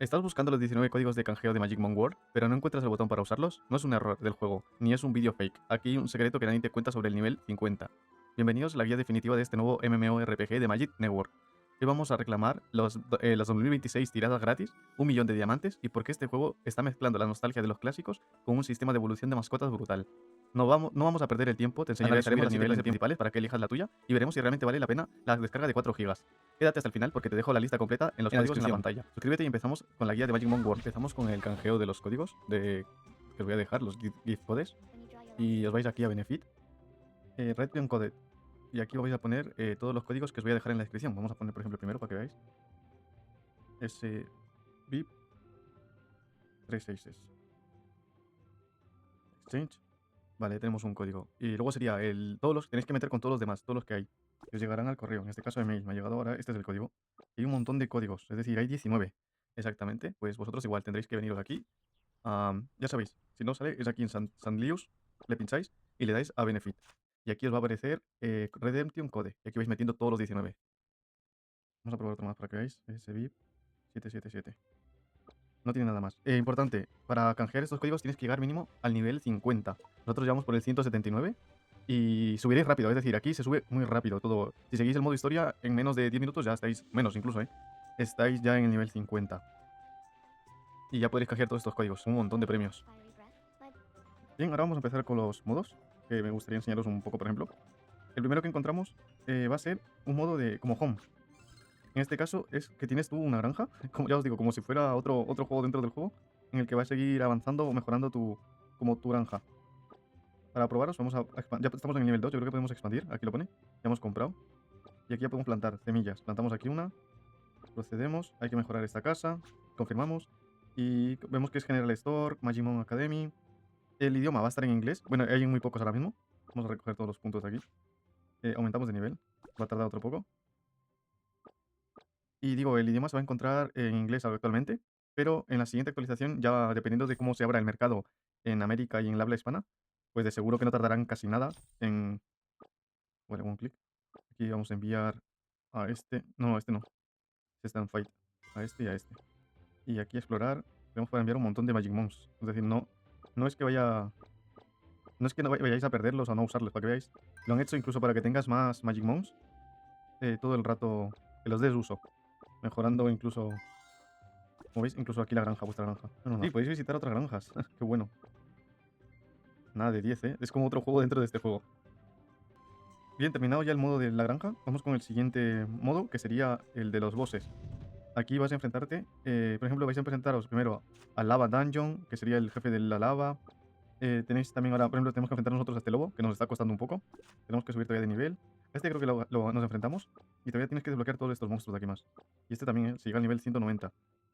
¿Estás buscando los 19 códigos de canjeo de Magicmon World, pero no encuentras el botón para usarlos? No es un error del juego, ni es un vídeo fake. Aquí hay un secreto que nadie te cuenta sobre el nivel 50. Bienvenidos a la guía definitiva de este nuevo MMORPG de Magic Network. Hoy vamos a reclamar las 2026 tiradas gratis, 1 millón de diamantes y porque este juego está mezclando la nostalgia de los clásicos con un sistema de evolución de mascotas brutal. No vamos a perder el tiempo, te enseñaré a subir los niveles principales para que elijas la tuya y veremos si realmente vale la pena la descarga de 4 gigas. Quédate hasta el final porque te dejo la lista completa en los códigos en la pantalla. Suscríbete y empezamos con la guía de Magicmon World. Empezamos con el canjeo de los códigos que os voy a dejar, los gift codes. Y os vais aquí a Benefit, Redpion Code. Y aquí vais a poner todos los códigos que os voy a dejar en la descripción. Vamos a poner, por ejemplo, el primero para que veáis. S VIP 36 Exchange. Vale, tenemos un código. Y luego sería todos los que tenéis que meter con todos los demás, todos los que hay. Que os llegarán al correo. En este caso, email. Me ha llegado ahora. Este es el código. Y hay un montón de códigos. Es decir, hay 19. Exactamente. Pues vosotros igual tendréis que veniros aquí. Ya sabéis, si no sale, es aquí en Sandlius. Le pincháis y le dais a Benefit. Y aquí os va a aparecer Redemption Code. Y aquí vais metiendo todos los 19. Vamos a probar otro más para que veáis. SVIP 777. No tiene nada más. Importante, para canjear estos códigos tienes que llegar mínimo al nivel 50. Nosotros llevamos por el 179 y subiréis rápido. Es decir, aquí se sube muy rápido todo. Si seguís el modo historia, en menos de 10 minutos ya estáis, menos incluso, estáis ya en el nivel 50. Y ya podréis canjear todos estos códigos. Un montón de premios. Bien, ahora vamos a empezar con los modos, que me gustaría enseñaros un poco, por ejemplo. El primero que encontramos va a ser un modo de como home. En este caso es que tienes tú una granja, como ya os digo, como si fuera otro juego dentro del juego, en el que vas a seguir avanzando o mejorando como tu granja. Para probaros, ya estamos en el nivel 2, yo creo que podemos expandir, aquí lo pone, ya hemos comprado. Y aquí ya podemos plantar semillas, plantamos aquí una, procedemos, hay que mejorar esta casa, confirmamos, y vemos que es General Store, Magimon Academy. El idioma va a estar en inglés, bueno, hay muy pocos ahora mismo, vamos a recoger todos los puntos de aquí. Aumentamos de nivel, va a tardar otro poco. Y digo, el idioma se va a encontrar en inglés actualmente, pero en la siguiente actualización, ya dependiendo de cómo se abra el mercado en América y en el habla hispana, pues de seguro que no tardarán casi nada en... Bueno, un clic. Aquí vamos a enviar a este. No, a este no. Este está en fight. A este y a este. Y aquí explorar. Tenemos para enviar un montón de Magic Mons. Es decir, no es que vaya... No es que no vayáis a perderlos o no usarlos, para que veáis. Lo han hecho incluso para que tengas más Magic Mons todo el rato, que los des uso. Mejorando incluso... Como veis, incluso aquí la granja, vuestra granja. Sí, podéis visitar otras granjas. Qué bueno. Nada de 10, ¿eh? Es como otro juego dentro de este juego. Bien, terminado ya el modo de la granja, vamos con el siguiente modo, que sería el de los bosses. Aquí vas a enfrentarte, por ejemplo, vais a enfrentaros primero al Lava Dungeon, que sería el jefe de la lava. Tenéis también ahora, por ejemplo, tenemos que enfrentar nosotros a este lobo, que nos está costando un poco. Tenemos que subir todavía de nivel. Este creo que nos enfrentamos. Y todavía tienes que desbloquear todos estos monstruos de aquí más. Y este también, se llega al nivel 190.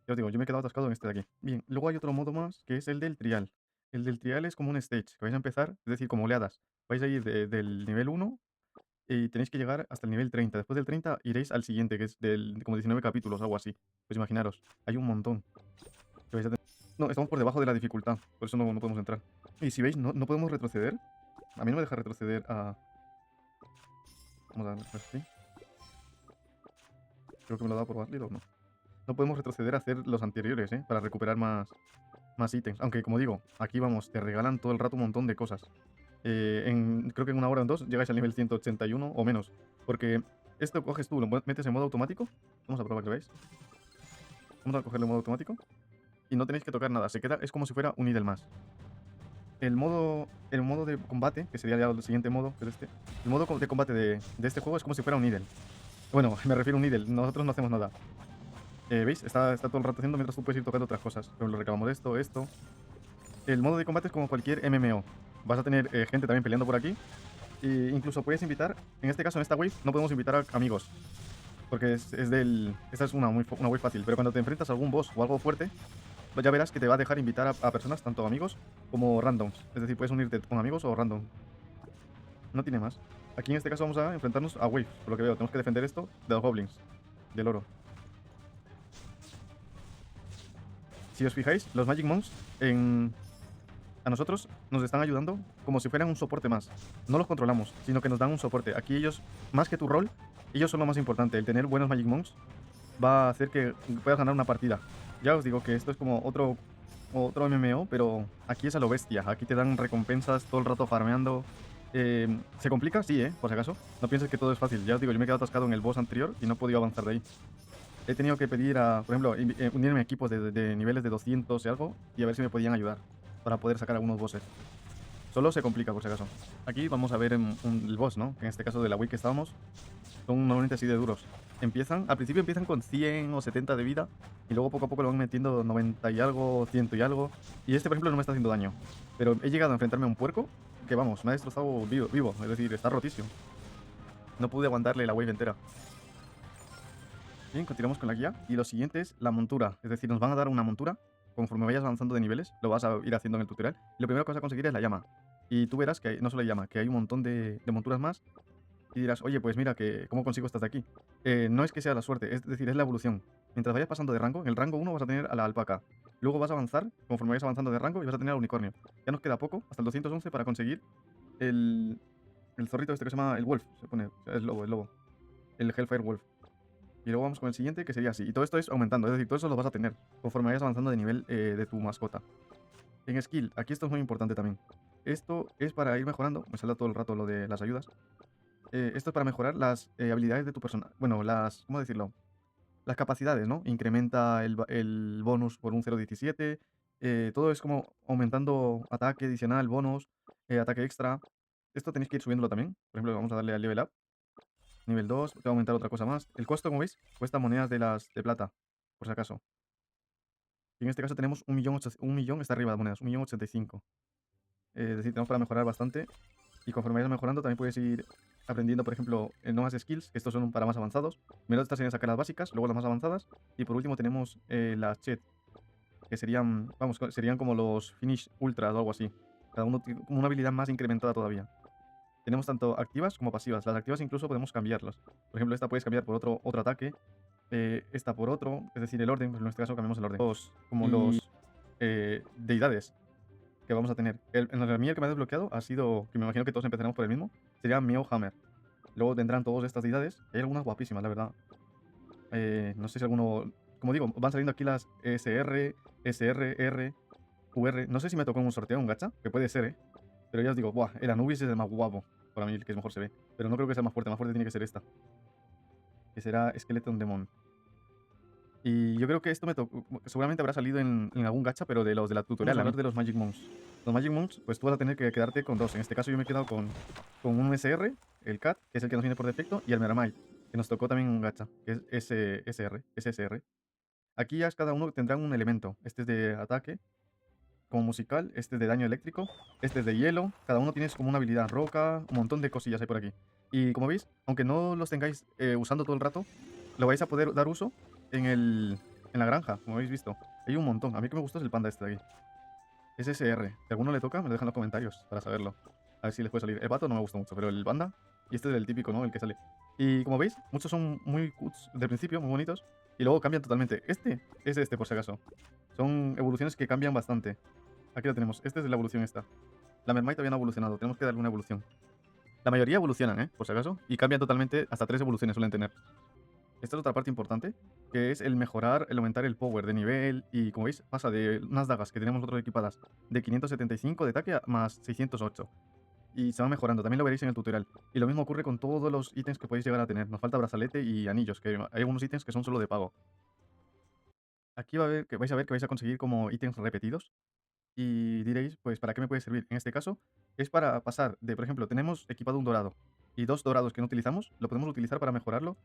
Ya os digo, yo me he quedado atascado en este de aquí. Bien, luego hay otro modo más, que es el del trial. El del trial es como un stage, que vais a empezar, es decir, como oleadas. Vais a ir del nivel 1 y tenéis que llegar hasta el nivel 30. Después del 30 iréis al siguiente, que es como 19 capítulos, algo así. Pues imaginaros, hay un montón. No, estamos por debajo de la dificultad, por eso no podemos entrar. Y si veis, no podemos retroceder. A mí no me deja retroceder a... Vamos a ver así. Creo que me lo ha dado por válido o no. No podemos retroceder a hacer los anteriores, para recuperar más ítems. Aunque, como digo, aquí vamos, te regalan todo el rato un montón de cosas. Creo que en 1 hora o en 2 llegáis al nivel 181 o menos. Porque esto coges tú, lo metes en modo automático. Vamos a probar que veáis. Vamos a cogerlo en modo automático. Y no tenéis que tocar nada. Se queda, es como si fuera un ídel más. El modo de combate, que sería ya el siguiente modo, que es este. El modo de combate de este juego es como si fuera un ídel. Bueno, me refiero a un ídel. Nosotros no hacemos nada. ¿Veis? Está todo el rato haciendo mientras tú puedes ir tocando otras cosas. Por ejemplo, reclamamos esto. El modo de combate es como cualquier MMO. Vas a tener gente también peleando por aquí. E incluso puedes invitar, en este caso en esta wave, no podemos invitar a amigos. Porque esta es una wave fácil. Pero cuando te enfrentas a algún boss o algo fuerte, pues ya verás que te va a dejar invitar a personas, tanto amigos como randoms. Es decir, puedes unirte con amigos o random. No tiene más. Aquí en este caso vamos a enfrentarnos a waves. Por lo que veo, tenemos que defender esto de los goblins. Del oro. Si os fijáis, los Magic Mons a nosotros nos están ayudando como si fueran un soporte más. No los controlamos, sino que nos dan un soporte. Aquí ellos, más que tu rol, ellos son lo más importante. El tener buenos Magic Mons va a hacer que puedas ganar una partida. Ya os digo que esto es como otro MMO, pero aquí es a lo bestia. Aquí te dan recompensas todo el rato farmeando. ¿Se complica? Sí, por si acaso. No pienses que todo es fácil. Ya os digo, yo me he quedado atascado en el boss anterior y no he podido avanzar de ahí. He tenido que pedir a, por ejemplo, unirme a equipos de niveles de 200 y algo y a ver si me podían ayudar para poder sacar algunos bosses. Solo se complica, por si acaso. Aquí vamos a ver el boss, ¿no? Que en este caso de la wiki que estábamos, son normalmente así de duros. Al principio empiezan con 100 o 70 de vida y luego poco a poco lo van metiendo 90 y algo, 100 y algo. Y este, por ejemplo, no me está haciendo daño. Pero he llegado a enfrentarme a un puerco que, vamos, me ha destrozado vivo. Es decir, está rotísimo. No pude aguantarle la wave entera. Bien, continuamos con la guía. Y lo siguiente es la montura. Es decir, nos van a dar una montura. Conforme vayas avanzando de niveles, lo vas a ir haciendo en el tutorial. Y lo primero que vas a conseguir es la llama. Y tú verás que no solo hay llama, que hay un montón de monturas más. Y dirás, oye, pues mira, ¿cómo consigo estas de aquí? No es que sea la suerte, es decir, es la evolución. Mientras vayas pasando de rango, en el rango 1 vas a tener a la alpaca. Luego vas a avanzar, conforme vayas avanzando de rango, y vas a tener al unicornio. Ya nos queda poco, hasta el 211, para conseguir el, el zorrito este que se llama el wolf. Se pone, o sea, es lobo, el lobo. El Hellfire Wolf. Y luego vamos con el siguiente, que sería así. Y todo esto es aumentando, es decir, todo eso lo vas a tener conforme vayas avanzando de nivel de tu mascota. En skill, aquí esto es muy importante también. Esto es para ir mejorando, me sale todo el rato lo de las ayudas. Esto es para mejorar las habilidades de tu persona. Bueno, ¿cómo decirlo? Las capacidades, ¿no? Incrementa el bonus por un 0,17. Todo es como aumentando ataque adicional, bonus, ataque extra. Esto tenéis que ir subiéndolo también. Por ejemplo, vamos a darle al level up. Nivel 2, te va a aumentar otra cosa más. El costo, como veis, cuesta monedas de plata, por si acaso. Y en este caso tenemos 1.000.000, está arriba de monedas, 1.085.000. Es decir, tenemos para mejorar bastante. Y conforme vayas mejorando, también puedes ir aprendiendo, por ejemplo, nuevas skills, que estos son para más avanzados. Primero estas serían sacar las básicas, luego las más avanzadas. Y por último tenemos las chet, que serían, vamos, serían como los finish ultras o algo así. Cada uno tiene como una habilidad más incrementada todavía. Tenemos tanto activas como pasivas. Las activas incluso podemos cambiarlas. Por ejemplo, esta puedes cambiar por otro ataque. Esta por otro, es decir, el orden. Pues en este caso cambiamos el orden. Como los deidades que vamos a tener. En mí el que me ha desbloqueado ha sido, que me imagino que todos empezaremos por el mismo, sería Hammer. Luego tendrán todas estas deidades. Hay algunas guapísimas, la verdad. No sé si alguno... Como digo, van saliendo aquí las SR, SR, R, UR. No sé si me tocó en un sorteo, un gacha, que puede ser, ¿eh? Pero ya os digo, buah, el Anubis es el más guapo. Para mí, el que mejor se ve. Pero no creo que sea más fuerte tiene que ser esta. Que será Skeleton Demon. Y yo creo que esto me tocó, seguramente habrá salido en algún gacha, pero de los de la tutorial. Vamos a hablar de los Magic Moons. Los Magic Moons, pues tú vas a tener que quedarte con dos. En este caso yo me he quedado con un SR, el CAT, que es el que nos viene por defecto, y el Meramite, que nos tocó también un gacha, que es SSR. Aquí ya cada uno tendrá un elemento. Este es de ataque, como musical, este es de daño eléctrico, este es de hielo. Cada uno tiene como una habilidad roca, un montón de cosillas hay por aquí. Y como veis, aunque no los tengáis usando todo el rato, lo vais a poder dar uso en la granja, como habéis visto. Hay un montón. A mí que me gusta es el panda este de aquí. Es SR. Si a alguno le toca, me lo dejan en los comentarios para saberlo. A ver si les puede salir. El pato no me gusta mucho, pero el panda. Y este es el típico, ¿no? El que sale. Y como veis, muchos son muy cuts de principio, muy bonitos. Y luego cambian totalmente. Este es este, por si acaso. Son evoluciones que cambian bastante. Aquí lo tenemos. Este es la evolución esta. La Mermaid todavía no ha evolucionado. Tenemos que darle una evolución. La mayoría evolucionan, por si acaso. Y cambian totalmente. Hasta 3 evoluciones suelen tener. Esta es otra parte importante, que es el mejorar, el aumentar el power de nivel. Y como veis, pasa de unas dagas que tenemos nosotros equipadas de 575 de ataque a más 608. Y se va mejorando, también lo veréis en el tutorial. Y lo mismo ocurre con todos los ítems que podéis llegar a tener. Nos falta brazalete y anillos, que hay algunos ítems que son solo de pago. Aquí vais a ver que vais a conseguir como ítems repetidos. Y diréis, pues, ¿para qué me puede servir? En este caso, es para pasar de, por ejemplo, tenemos equipado un dorado y dos dorados que no utilizamos, lo podemos utilizar para mejorarlo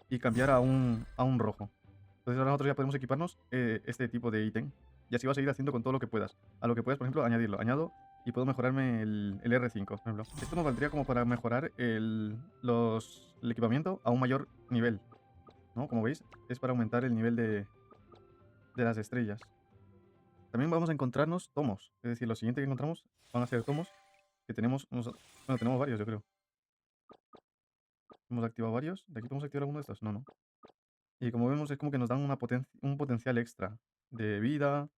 y cambiar a un rojo. Entonces ahora nosotros ya podemos equiparnos este tipo de ítem. Y así vas a ir haciendo con todo lo que puedas. A lo que puedas, por ejemplo, añadirlo. Añado y puedo mejorarme el R5, por ejemplo. Esto nos valdría como para mejorar el equipamiento a un mayor nivel, ¿no? Como veis, es para aumentar el nivel de las estrellas. También vamos a encontrarnos tomos. Es decir, lo siguiente que encontramos van a ser tomos que tenemos. Bueno, tenemos varios, yo creo. Hemos activado varios. ¿De aquí podemos activar alguno de estos? No, no. Y como vemos, es como que nos dan un potencial extra de vida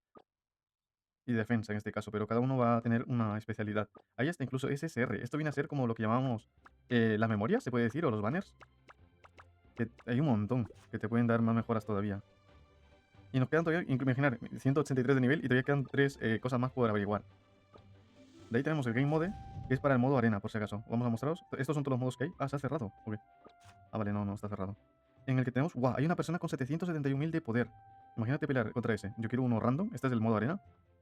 y defensa en este caso, pero cada uno va a tener una especialidad. Ahí está incluso SSR. Esto viene a ser como lo que llamamos las memorias, se puede decir, o los banners. Que hay un montón que te pueden dar más mejoras todavía. Y nos quedan todavía, imaginar, 183 de nivel y todavía quedan 3 cosas más por averiguar. De ahí tenemos el Game Mode, que es para el modo arena, por si acaso. Vamos a mostraros. Estos son todos los modos que hay. Ah, se ha cerrado. Ok. Ah, vale, no, está cerrado. En el que tenemos... ¡Guau! Hay una persona con 771.000 de poder. Imagínate pelear contra ese. Yo quiero uno random. Este es el modo arena.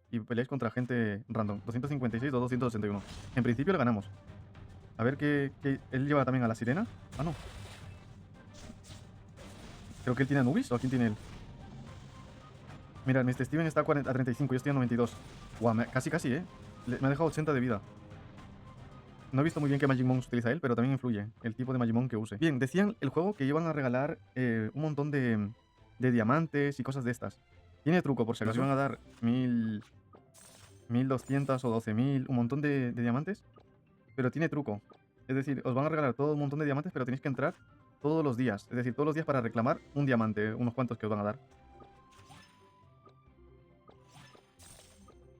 Y peleáis contra gente random. 256 o 281. En principio le ganamos. A ver que él lleva también a la sirena. Ah, no. Creo que él tiene a Anubis. ¿O a quién tiene él? Mira, Mr. Steven está a 35. Yo estoy a 92. Guau, casi, ¿eh? Me ha dejado 80 de vida. No he visto muy bien qué Magimon utiliza él, pero también influye el tipo de Magimon que use. Bien, decían el juego que iban a regalar un montón de diamantes y cosas de estas. Tiene truco, por si acaso. Nos iban a dar 1200 o 12.000, un montón de diamantes, pero tiene truco. Es decir, os van a regalar todo un montón de diamantes, pero tenéis que entrar todos los días. Es decir, todos los días para reclamar un diamante, unos cuantos que os van a dar.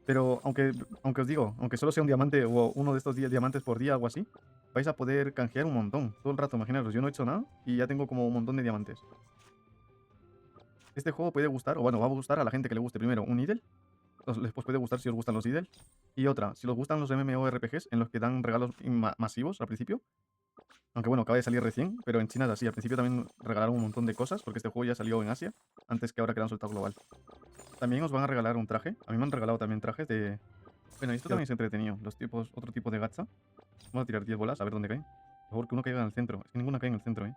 Pero aunque os digo, aunque solo sea un diamante o uno de estos 10 diamantes por día, algo así, vais a poder canjear un montón. Todo el rato, imaginaros, yo no he hecho nada y ya tengo como un montón de diamantes. Este juego puede gustar, o bueno, va a gustar a la gente que le guste primero un idle. Después puede gustar si os gustan los idle. Y otra, si os gustan los MMORPGs en los que dan regalos masivos al principio. Aunque bueno, acaba de salir recién, pero en China es así. Al principio también regalaron un montón de cosas, porque este juego ya salió en Asia, antes que ahora que lo han soltado global. También os van a regalar un traje. A mí me han regalado también trajes de... Bueno, esto también es entretenido. Los tipos, otro tipo de gacha. Vamos a tirar 10 bolas, a ver dónde caen. Por favor, que uno caiga en el centro. Es que ninguna cae en el centro, ¿eh?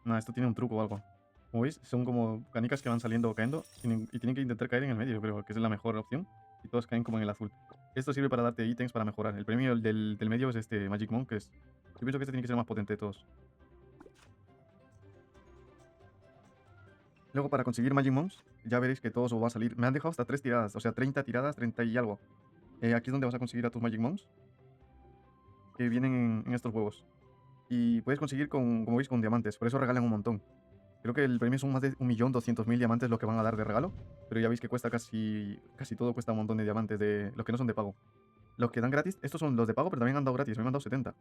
Nada, esto tiene un truco o algo. Como veis, son como canicas que van saliendo o cayendo y tienen que intentar caer en el medio, creo que es la mejor opción. Y todos caen como en el azul. Esto sirve para darte ítems para mejorar. El premio del medio es este Magicmon, que es... Yo pienso que este tiene que ser más potente de todos. Luego, para conseguir Magicmons, ya veréis que todos os va a salir. Me han dejado hasta 3 tiradas, o sea, 30 tiradas, 30 y algo. Aquí es donde vas a conseguir a tus Magicmons, que vienen en estos huevos. Y puedes conseguir, como veis, con diamantes. Por eso regalan un montón. Creo que el premio son más de 1.200.000 diamantes lo que van a dar de regalo. Pero ya veis que cuesta casi todo cuesta un montón de diamantes, de los que no son de pago. Los que dan gratis, estos son los de pago, pero también han dado gratis. Me han dado 70.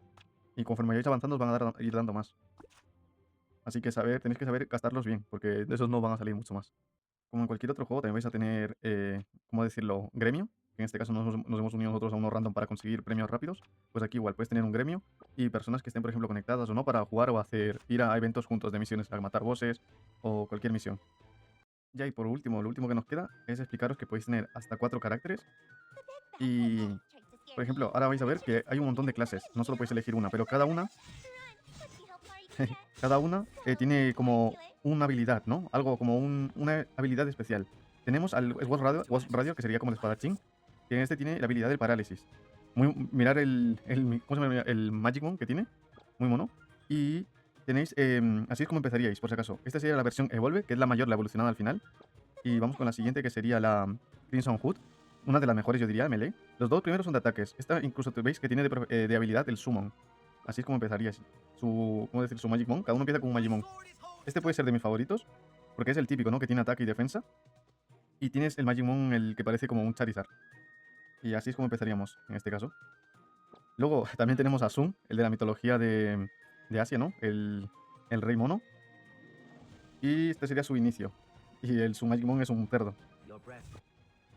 Y conforme vayáis avanzando os van a ir dando más. Así que tenéis que saber gastarlos bien, porque de esos no van a salir mucho más. Como en cualquier otro juego, también vais a tener, ¿cómo decirlo? Gremio. Que en este caso nos hemos unido nosotros a uno random para conseguir premios rápidos. Pues aquí igual puedes tener un gremio y personas que estén, por ejemplo, conectadas o no para jugar o ir a eventos juntos de misiones, a matar bosses o cualquier misión. Ya, y por último, lo último que nos queda es explicaros que podéis tener hasta 4 caracteres. Y, por ejemplo, ahora vais a ver que hay un montón de clases. No solo podéis elegir una, pero cada una tiene como una habilidad, ¿no? Algo como una habilidad especial. Tenemos al Ghost Radio, que sería como el espadachín, que este tiene la habilidad del parálisis. Mirar ¿cómo se llama? El Magicmon que tiene, muy mono. Y tenéis, así es como empezaríais, por si acaso. Esta sería la versión Evolve, que es la mayor, la evolucionada al final. Y vamos con la siguiente, que sería la Crimson Hood, una de las mejores, yo diría, de melee. Los dos primeros son de ataques. Esta incluso veis que tiene de habilidad el Summon. Así es como empezaríais. ¿Cómo decir? Su Magicmon. Cada uno empieza con un Magicmon. Este puede ser de mis favoritos, porque es el típico, ¿no? Que tiene ataque y defensa. Y tienes el Magicmon, el que parece como un Charizard. Y así es como empezaríamos, en este caso. Luego también tenemos a Sun, el de la mitología de Asia, ¿no? El rey mono. Y este sería su inicio. Y su Magicmon es un cerdo.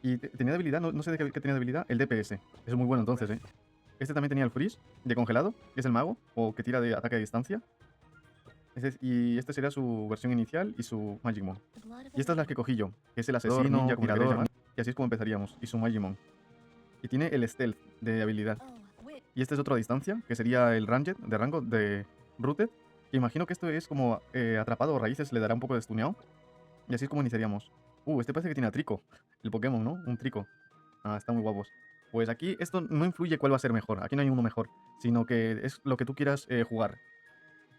Y tenía debilidad, no sé de qué tenía debilidad, el DPS. Es muy bueno entonces, ¿eh? Este también tenía el Freeze de congelado, que es el mago, o que tira de ataque a distancia. Y este sería su versión inicial y su Magicmon. Y esta es la que cogí yo, que es el asesino, ninja, tirador, y así es como empezaríamos, y su Magicmon. Y tiene el Stealth de habilidad. Y este es otro a distancia, que sería el Ranged, de rango, de Rooted. Que imagino que esto es como atrapado o raíces, le dará un poco de stuneado. Y así es como iniciaríamos. Este parece que tiene a Trico, el Pokémon, ¿no? Un Trico. Ah, están muy guapos. Pues aquí esto no influye cuál va a ser mejor, aquí no hay uno mejor, sino que es lo que tú quieras jugar.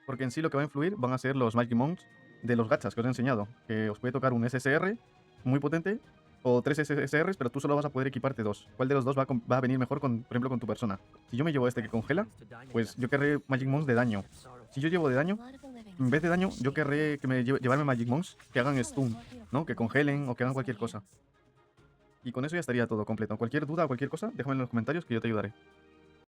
Porque en sí lo que va a influir van a ser los Magicmons de los gachas que os he enseñado, que os puede tocar un SSR muy potente o 3 SSRs, pero tú solo vas a poder equiparte 2. ¿Cuál de los dos va a venir mejor, por ejemplo, con tu persona? Si yo me llevo este que congela, pues yo querré Magicmons de daño. Si yo llevo de daño, en vez de daño, yo querré llevarme Magicmons que hagan stun, ¿no? Que congelen o que hagan cualquier cosa. Y con eso ya estaría todo completo. Cualquier duda o cualquier cosa, déjame en los comentarios que yo te ayudaré.